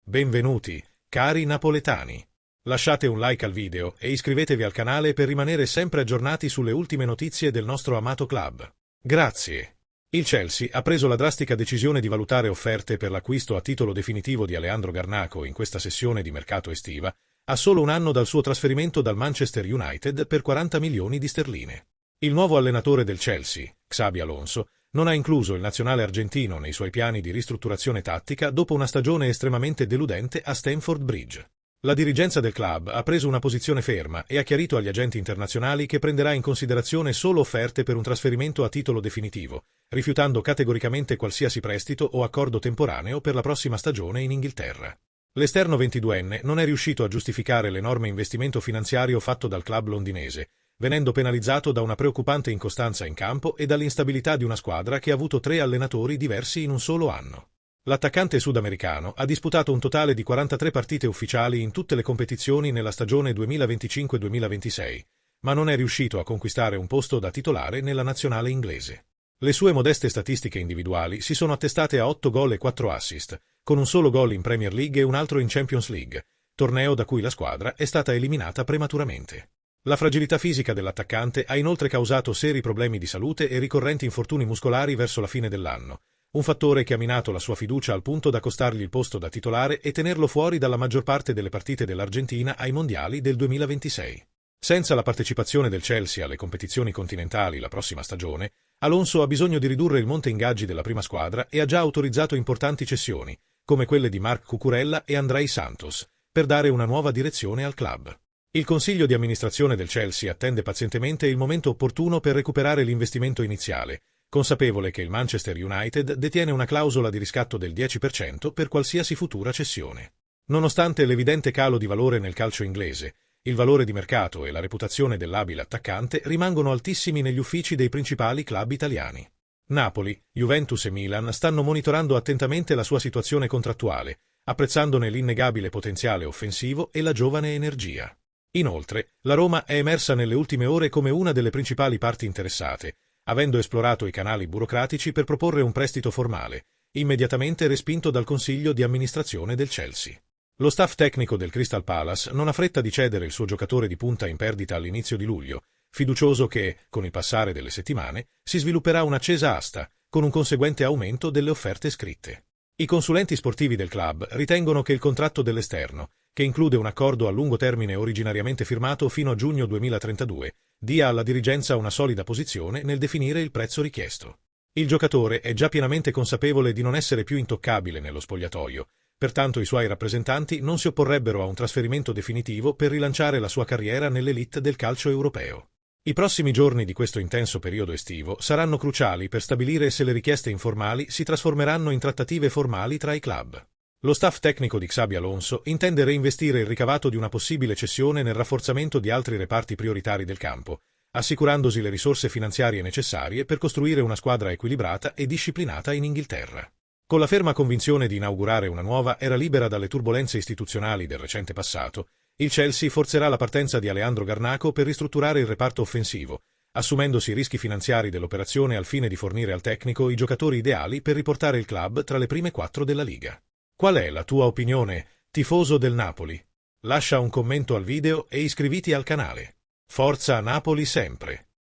Benvenuti, cari napoletani. Lasciate un like al video e iscrivetevi al canale per rimanere sempre aggiornati sulle ultime notizie del nostro amato club. Grazie. Il Chelsea ha preso la drastica decisione di valutare offerte per l'acquisto a titolo definitivo di Alejandro Garnacho in questa sessione di mercato estiva, a solo un anno dal suo trasferimento dal Manchester United per 40 milioni di sterline. Il nuovo allenatore del Chelsea, Xabi Alonso, non ha incluso il nazionale argentino nei suoi piani di ristrutturazione tattica dopo una stagione estremamente deludente a Stamford Bridge. La dirigenza del club ha preso una posizione ferma e ha chiarito agli agenti internazionali che prenderà in considerazione solo offerte per un trasferimento a titolo definitivo, rifiutando categoricamente qualsiasi prestito o accordo temporaneo per la prossima stagione in Inghilterra. L'esterno 22enne non è riuscito a giustificare l'enorme investimento finanziario fatto dal club londinese, venendo penalizzato da una preoccupante incostanza in campo e dall'instabilità di una squadra che ha avuto 3 allenatori diversi in un solo anno. L'attaccante sudamericano ha disputato un totale di 43 partite ufficiali in tutte le competizioni nella stagione 2025-2026, ma non è riuscito a conquistare un posto da titolare nella nazionale inglese. Le sue modeste statistiche individuali si sono attestate a 8 gol e 4 assist, con un solo gol in Premier League e un altro in Champions League, torneo da cui la squadra è stata eliminata prematuramente. La fragilità fisica dell'attaccante ha inoltre causato seri problemi di salute e ricorrenti infortuni muscolari verso la fine dell'anno, un fattore che ha minato la sua fiducia al punto da costargli il posto da titolare e tenerlo fuori dalla maggior parte delle partite dell'Argentina ai mondiali del 2026. Senza la partecipazione del Chelsea alle competizioni continentali la prossima stagione, Alonso ha bisogno di ridurre il monte ingaggi della prima squadra e ha già autorizzato importanti cessioni, come quelle di Marc Cucurella e Andrei Santos, per dare una nuova direzione al club. Il consiglio di amministrazione del Chelsea attende pazientemente il momento opportuno per recuperare l'investimento iniziale, consapevole che il Manchester United detiene una clausola di riscatto del 10% per qualsiasi futura cessione. Nonostante l'evidente calo di valore nel calcio inglese, il valore di mercato e la reputazione dell'abile attaccante rimangono altissimi negli uffici dei principali club italiani. Napoli, Juventus e Milan stanno monitorando attentamente la sua situazione contrattuale, apprezzandone l'innegabile potenziale offensivo e la giovane energia. Inoltre, la Roma è emersa nelle ultime ore come una delle principali parti interessate, avendo esplorato i canali burocratici per proporre un prestito formale, immediatamente respinto dal consiglio di amministrazione del Chelsea. Lo staff tecnico del Crystal Palace non ha fretta di cedere il suo giocatore di punta in perdita all'inizio di luglio, fiducioso che, con il passare delle settimane, si svilupperà un'accesa asta, con un conseguente aumento delle offerte scritte. I consulenti sportivi del club ritengono che il contratto dell'esterno, che include un accordo a lungo termine originariamente firmato fino a giugno 2032, dia alla dirigenza una solida posizione nel definire il prezzo richiesto. Il giocatore è già pienamente consapevole di non essere più intoccabile nello spogliatoio, pertanto i suoi rappresentanti non si opporrebbero a un trasferimento definitivo per rilanciare la sua carriera nell'elite del calcio europeo. I prossimi giorni di questo intenso periodo estivo saranno cruciali per stabilire se le richieste informali si trasformeranno in trattative formali tra i club. Lo staff tecnico di Xabi Alonso intende reinvestire il ricavato di una possibile cessione nel rafforzamento di altri reparti prioritari del campo, assicurandosi le risorse finanziarie necessarie per costruire una squadra equilibrata e disciplinata in Inghilterra. Con la ferma convinzione di inaugurare una nuova era libera dalle turbolenze istituzionali del recente passato, il Chelsea forzerà la partenza di Alejandro Garnacho per ristrutturare il reparto offensivo, assumendosi i rischi finanziari dell'operazione al fine di fornire al tecnico i giocatori ideali per riportare il club tra le prime 4 della Liga. Qual è la tua opinione, tifoso del Napoli? Lascia un commento al video e iscriviti al canale. Forza Napoli sempre!